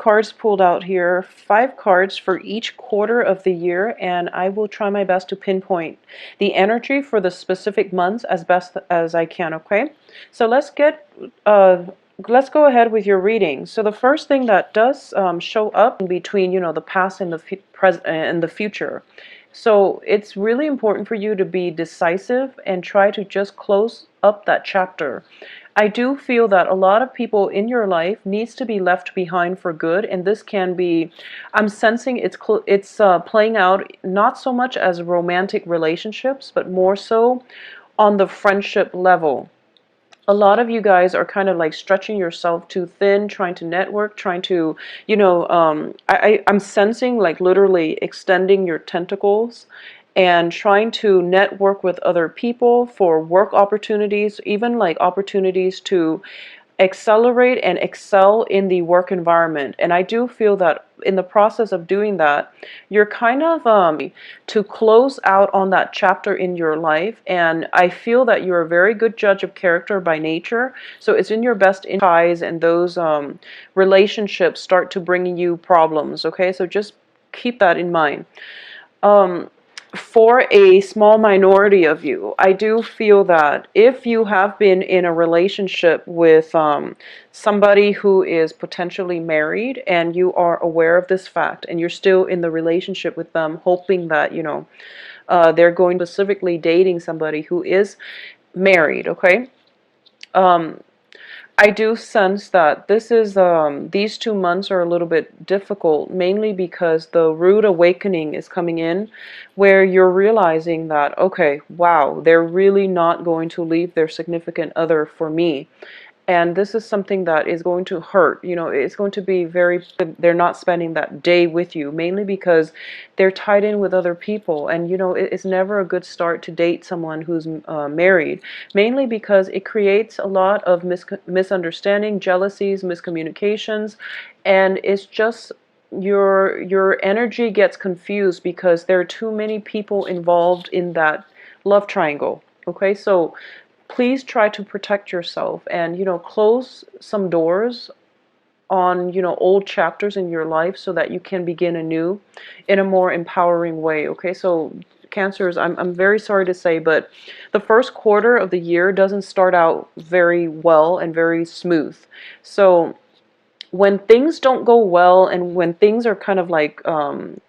cards pulled out here, 5 cards for each quarter of the year, and I will try my best to pinpoint the energy for the specific months as best as I can, okay? So let's go ahead with your reading. So the first thing that does show up in between, the past and the present and the future. So it's really important for you to be decisive and try to just close up that chapter. I do feel that a lot of people in your life needs to be left behind for good, and this can be, I'm sensing it's playing out not so much as romantic relationships, but more so on the friendship level. A lot of you guys are kind of like stretching yourself too thin, trying to network, trying to, I'm sensing like literally extending your tentacles and trying to network with other people for work opportunities, even like opportunities to accelerate and excel in the work environment. And I do feel that in the process of doing that, you're kind of to close out on that chapter in your life. And I feel that you're a very good judge of character by nature. So it's in your best ties, and those relationships start to bring you problems. Okay, so just keep that in mind. Um, for a small minority of you, I do feel that if you have been in a relationship with somebody who is potentially married and you are aware of this fact and you're still in the relationship with them, hoping that, they're going specifically dating somebody who is married, okay? Um, I do sense that these 2 months are a little bit difficult, mainly because the rude awakening is coming in, where you're realizing that, okay, wow, they're really not going to leave their significant other for me. And this is something that is going to hurt. It's going to be they're not spending that day with you, mainly because they're tied in with other people. And, it's never a good start to date someone who's married, mainly because it creates a lot of misunderstanding, jealousies, miscommunications. And it's just your energy gets confused because there are too many people involved in that love triangle. Okay, so please try to protect yourself and close some doors on old chapters in your life so that you can begin anew in a more empowering way. Okay, so Cancers, I'm very sorry to say, but the first quarter of the year doesn't start out very well and very smooth. So when things don't go well and when things are kind of like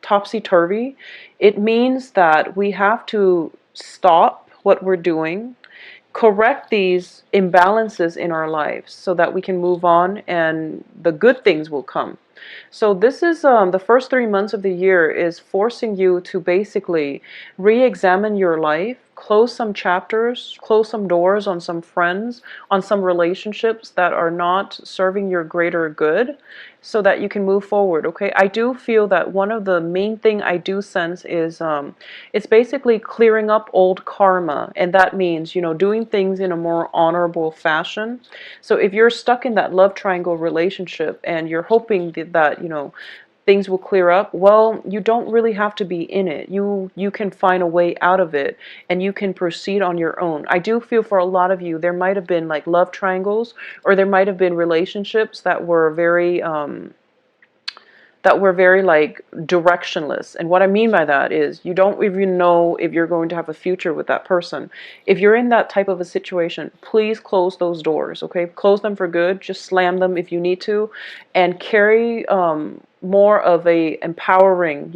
topsy-turvy, it means that we have to stop what we're doing, correct these imbalances in our lives so that we can move on and the good things will come. So this is the first 3 months of the year is forcing you to basically re-examine your life, close some chapters, close some doors on some friends, on some relationships that are not serving your greater good, so that you can move forward. Okay, I do feel that one of the main thing I do sense is it's basically clearing up old karma, and that means doing things in a more honorable fashion. So if you're stuck in that love triangle relationship and you're hoping that things will clear up, well, you don't really have to be in it. You can find a way out of it and you can proceed on your own. I do feel for a lot of you there might have been like love triangles, or there might have been relationships that were very like directionless. And what I mean by that is you don't even know if you're going to have a future with that person. If you're in that type of a situation, please close those doors, okay? Close them for good. Just slam them if you need to, and carry more of a empowering,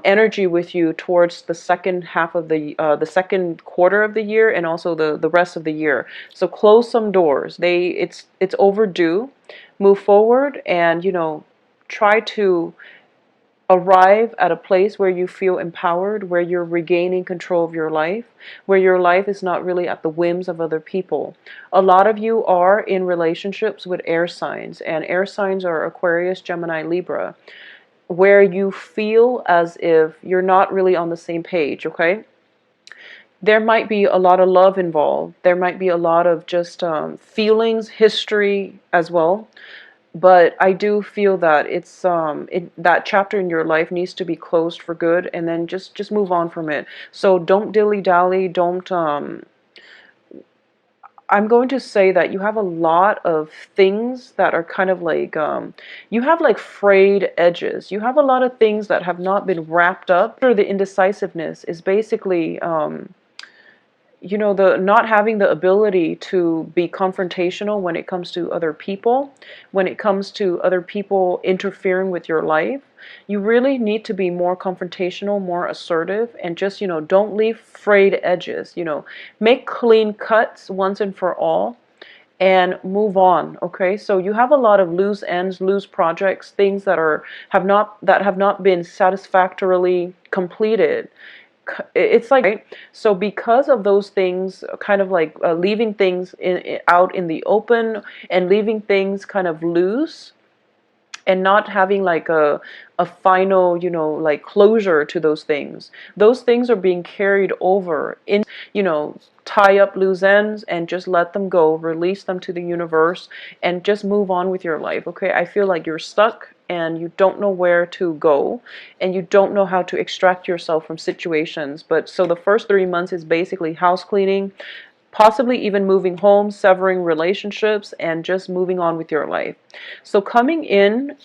energy with you towards the second half of the second quarter of the year, and also the rest of the year. So close some doors. It's overdue. Move forward and try to arrive at a place where you feel empowered, where you're regaining control of your life, where your life is not really at the whims of other people. A lot of you are in relationships with air signs, and air signs are Aquarius, Gemini, Libra, where you feel as if you're not really on the same page, okay? There might be a lot of love involved. There might be a lot of just feelings, history as well. But I do feel that that chapter in your life needs to be closed for good, and then just move on from it. So don't dilly-dally, don't I'm going to say that you have a lot of things that are kind of like, you have like frayed edges. You have a lot of things that have not been wrapped up. The indecisiveness is basically, you know, the not having the ability to be confrontational when it comes to other people, when it comes to other people interfering with your life. You really need to be more confrontational, more assertive, and just, you know, don't leave frayed edges. You know, make clean cuts once and for all and move on. Okay, so you have a lot of loose ends, loose projects, things that have not been satisfactorily completed. It's like, right? So because of those things, kind of like leaving things out in the open and leaving things kind of loose and not having like a final, you know, like closure to those things. Those things are being carried over in, you know, tie up loose ends and just let them go, release them to the universe, and just move on with your life. Okay, I feel like you're stuck and you don't know where to go and you don't know how to extract yourself from situations. But so the first 3 months is basically house cleaning, possibly even moving home, severing relationships, and just moving on with your life. So coming in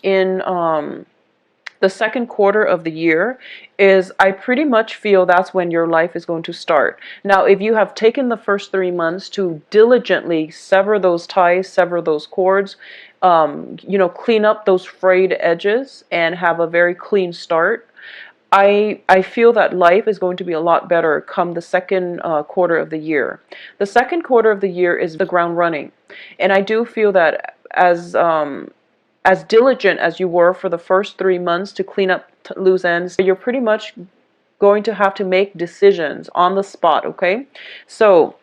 the second quarter of the year is, I pretty much feel that's when your life is going to start. Now, if you have taken the first 3 months to diligently sever those ties, sever those cords, you know, clean up those frayed edges and have a very clean start, I feel that life is going to be a lot better come the second quarter of the year. The second quarter of the year is the ground running, and I do feel that as diligent as you were for the first 3 months to clean up loose ends, you're pretty much going to have to make decisions on the spot. Okay, so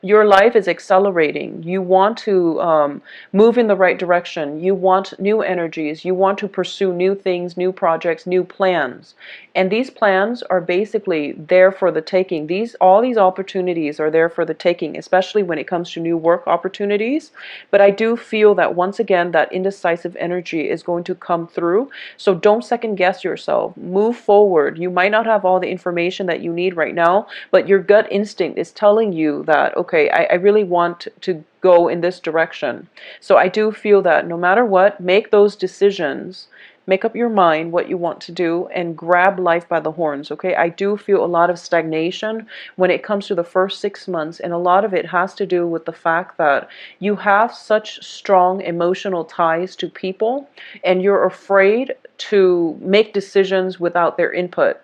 your life is accelerating. You want to move in the right direction. You want new energies. You want to pursue new things, new projects, new plans. And these plans are basically there for the taking. All these opportunities are there for the taking, especially when it comes to new work opportunities. But I do feel that once again, that indecisive energy is going to come through. So don't second guess yourself. Move forward. You might not have all the information that you need right now, but your gut instinct is telling you that, okay, I really want to go in this direction. So I do feel that no matter what, make those decisions, make up your mind what you want to do, and grab life by the horns. Okay, I do feel a lot of stagnation when it comes to the first 6 months, and a lot of it has to do with the fact that you have such strong emotional ties to people and you're afraid to make decisions without their input.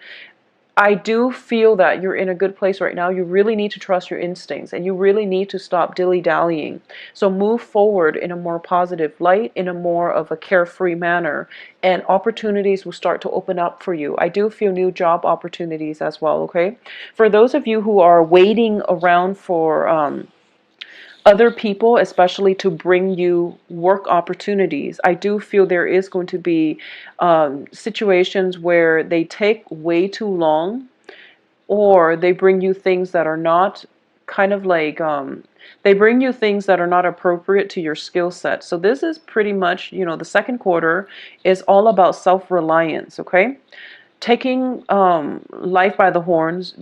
I do feel that you're in a good place right now. You really need to trust your instincts and you really need to stop dilly-dallying. So move forward in a more positive light, in a more of a carefree manner, and opportunities will start to open up for you. I do feel new job opportunities as well, okay? For those of you who are waiting around for other people, especially to bring you work opportunities, I do feel there is going to be situations where they take way too long, or they bring you things that are not kind of like, they bring you things that are not appropriate to your skill set. So this is pretty much, you know, the second quarter is all about self-reliance, okay? Taking life by the horns,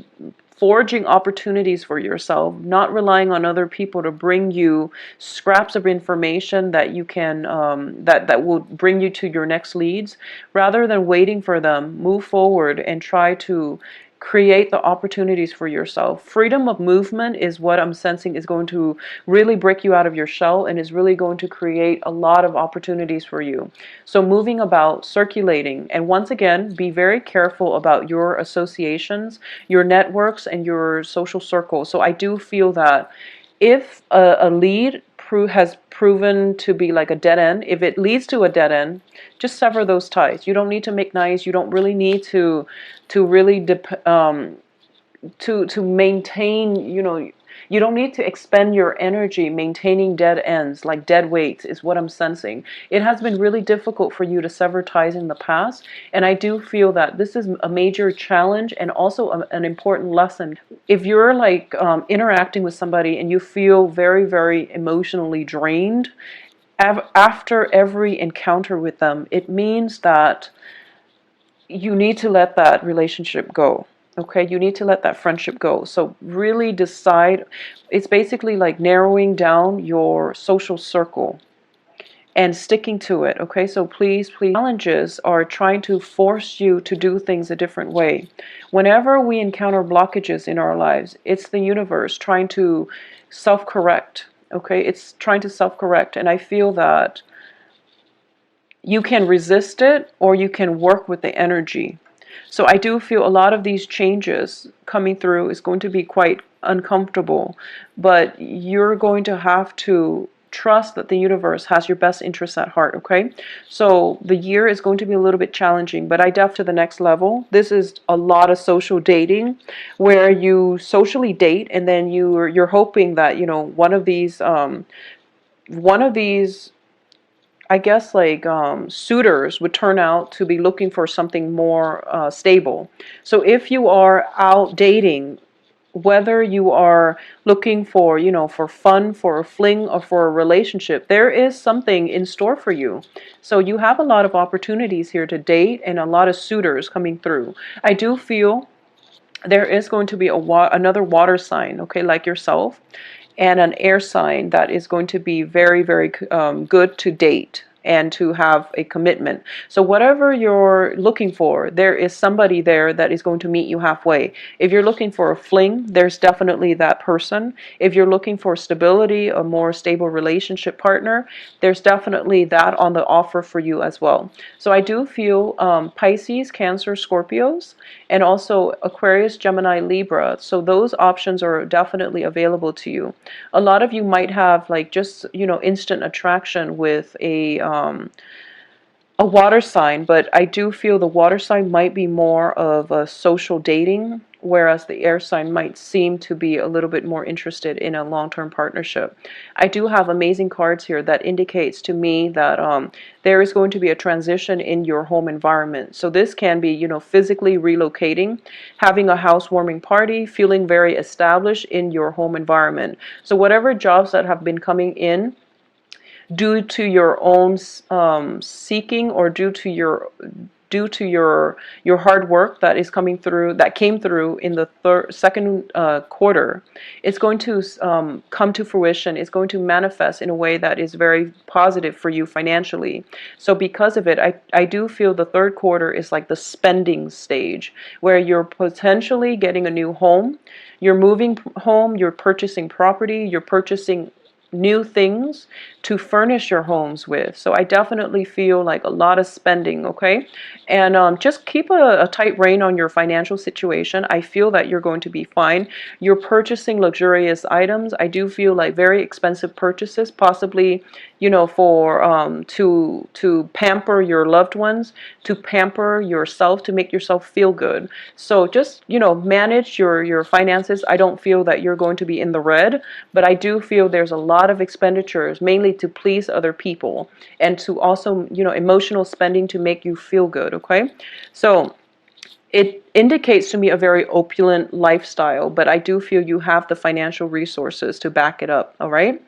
forging opportunities for yourself, not relying on other people to bring you scraps of information that you can that will bring you to your next leads. Rather than waiting for them, move forward and try to create the opportunities for yourself. Freedom of movement is what I'm sensing is going to really break you out of your shell and is really going to create a lot of opportunities for you. So moving about, circulating, and once again, be very careful about your associations, your networks, and your social circles. So I do feel that if a lead has proven to be like a dead end, if it leads to a dead end, just sever those ties. You don't need to make nice. You don't really need to really to maintain, you know, you don't need to expend your energy maintaining dead ends, like dead weights is what I'm sensing. It has been really difficult for you to sever ties in the past, and I do feel that this is a major challenge and also an important lesson. If you're like interacting with somebody and you feel very, very emotionally drained after every encounter with them, it means that you need to let that relationship go. Okay, you need to let that friendship go. So really decide. It's basically like narrowing down your social circle and sticking to it. Okay, so please, please, challenges are trying to force you to do things a different way. Whenever we encounter blockages in our lives, it's the universe trying to self-correct. Okay, it's trying to self-correct, and I feel that you can resist it or you can work with the energy. So I do feel a lot of these changes coming through is going to be quite uncomfortable, but you're going to have to trust that the universe has your best interests at heart, okay? So the year is going to be a little bit challenging, but I def to the next level. This is a lot of social dating where you socially date and then you're hoping that, one of these I guess like suitors would turn out to be looking for something more stable. So if you are out dating, whether you are looking for, for fun, for a fling, or for a relationship, there is something in store for you. So you have a lot of opportunities here to date and a lot of suitors coming through. I do feel there is going to be another water sign, okay, like yourself, and an air sign that is going to be very, very good to date and to have a commitment. So whatever you're looking for, there is somebody there that is going to meet you halfway. If you're looking for a fling, there's definitely that person. If you're looking for stability, a more stable relationship partner, there's definitely that on the offer for you as well. So I do feel Pisces, Cancer, Scorpios, and also Aquarius, Gemini, Libra. So those options are definitely available to you. A lot of you might have like just, instant attraction with a water sign, but I do feel the water sign might be more of a social dating, whereas the air sign might seem to be a little bit more interested in a long-term partnership. I do have amazing cards here that indicates to me that there is going to be a transition in your home environment. So this can be, physically relocating, having a housewarming party, feeling very established in your home environment. So whatever jobs that have been coming in due to your own seeking, or due to your hard work that is coming through, that came through in the second quarter, it's going to come to fruition. It's going to manifest in a way that is very positive for you financially. So because of it, I do feel the third quarter is like the spending stage where you're potentially getting a new home, you're moving home, you're purchasing property, you're purchasing new things to furnish your homes with. So I definitely feel like a lot of spending, okay? And just keep a tight rein on your financial situation. I feel that you're going to be fine. You're purchasing luxurious items. I do feel like very expensive purchases, possibly, for to pamper your loved ones, to pamper yourself, to make yourself feel good. So just, manage your finances. I don't feel that you're going to be in the red, but I do feel there's a lot of expenditures, mainly to please other people, and to also, emotional spending to make you feel good, okay? So it indicates to me a very opulent lifestyle, but I do feel you have the financial resources to back it up, all right?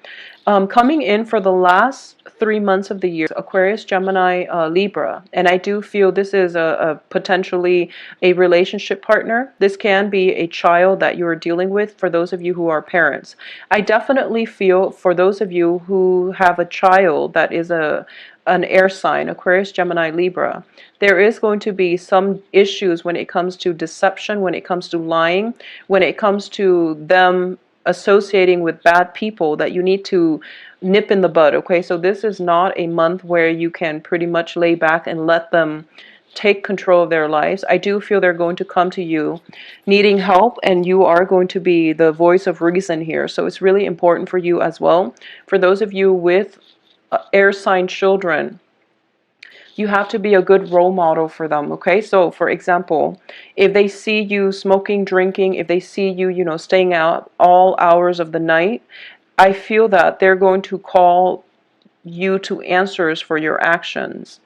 Coming in for the last 3 months of the year, Aquarius, Gemini, Libra, and I do feel this is a potentially a relationship partner. This can be a child that you are dealing with for those of you who are parents. I definitely feel for those of you who have a child that is an air sign, Aquarius, Gemini, Libra, there is going to be some issues when it comes to deception, when it comes to lying, when it comes to them associating with bad people that you need to nip in the bud, okay? So this is not a month where you can pretty much lay back and let them take control of their lives. I do feel they're going to come to you needing help, and you are going to be the voice of reason here. So it's really important for you as well. For those of you with air sign children, you have to be a good role model for them, okay? So for example, if they see you smoking, drinking, if they see you, staying out all hours of the night, I feel that they're going to call you to answers for your actions.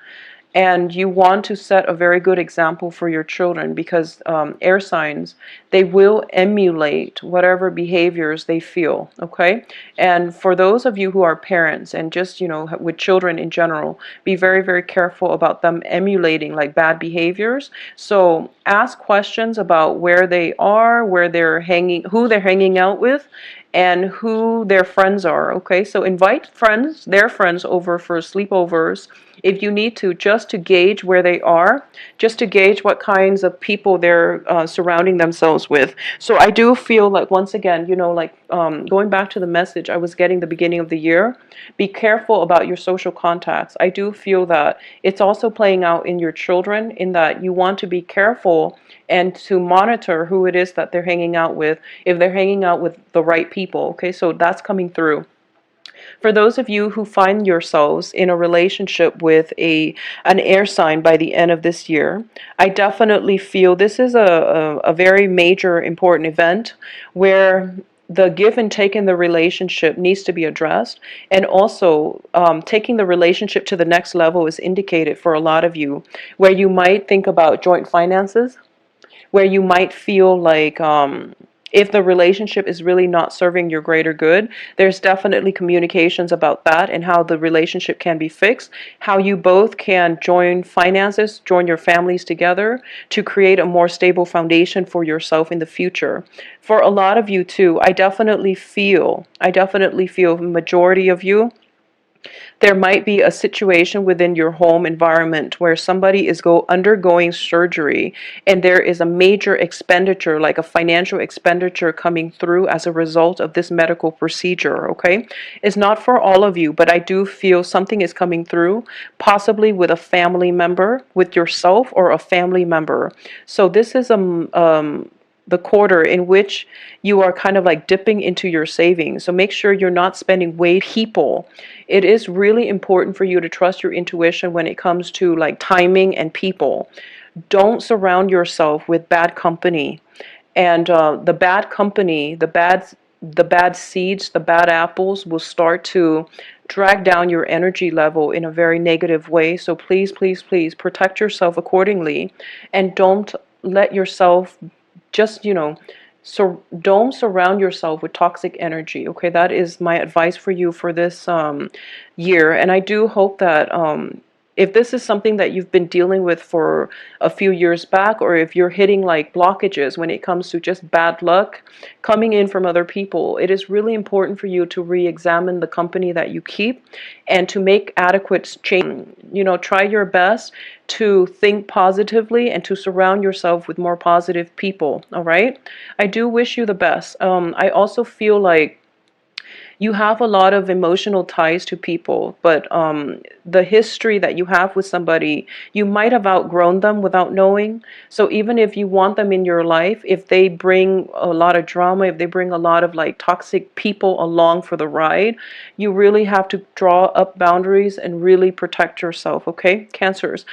And you want to set a very good example for your children, because air signs, they will emulate whatever behaviors they feel, okay? And for those of you who are parents and just, with children in general, be very, very careful about them emulating like bad behaviors. So ask questions about where they are, where they're hanging, who they're hanging out with, and who their friends are, okay? So invite friends, their friends, over for sleepovers if you need to, just to gauge where they are, just to gauge what kinds of people they're surrounding themselves with. So I do feel like, once again, going back to the message I was getting the beginning of the year, be careful about your social contacts. I do feel that it's also playing out in your children, in that you want to be careful and to monitor who it is that they're hanging out with, if they're hanging out with the right people, okay? So that's coming through. For those of you who find yourselves in a relationship with an air sign by the end of this year, I definitely feel this is a very major, important event where the give and take in the relationship needs to be addressed. And also, taking the relationship to the next level is indicated for a lot of you, where you might think about joint finances, where you might feel like, if the relationship is really not serving your greater good, there's definitely communications about that and how the relationship can be fixed, how you both can join finances, join your families together to create a more stable foundation for yourself in the future. For a lot of you too, I definitely feel, the majority of you, there might be a situation within your home environment where somebody is undergoing surgery, and there is a major expenditure, like a financial expenditure, coming through as a result of this medical procedure, okay? It's not for all of you, but I do feel something is coming through, possibly with a family member, with yourself or a family member. So this is the quarter in which you are kind of like dipping into your savings. So make sure you're not spending way people. It is really important for you to trust your intuition when it comes to like timing and people. Don't surround yourself with bad company. And the bad company, the bad seeds, the bad apples will start to drag down your energy level in a very negative way. So please, please, please protect yourself accordingly, and don't let yourself just, so don't surround yourself with toxic energy, okay? That is my advice for you for this year. And I do hope that if this is something that you've been dealing with for a few years back, or if you're hitting like blockages when it comes to just bad luck coming in from other people, it is really important for you to re-examine the company that you keep and to make adequate change. Try your best to think positively and to surround yourself with more positive people, all right? I do wish you the best. I also feel like you have a lot of emotional ties to people, but the history that you have with somebody, you might have outgrown them without knowing. So even if you want them in your life, if they bring a lot of drama, if they bring a lot of like toxic people along for the ride, you really have to draw up boundaries and really protect yourself, okay? Cancers.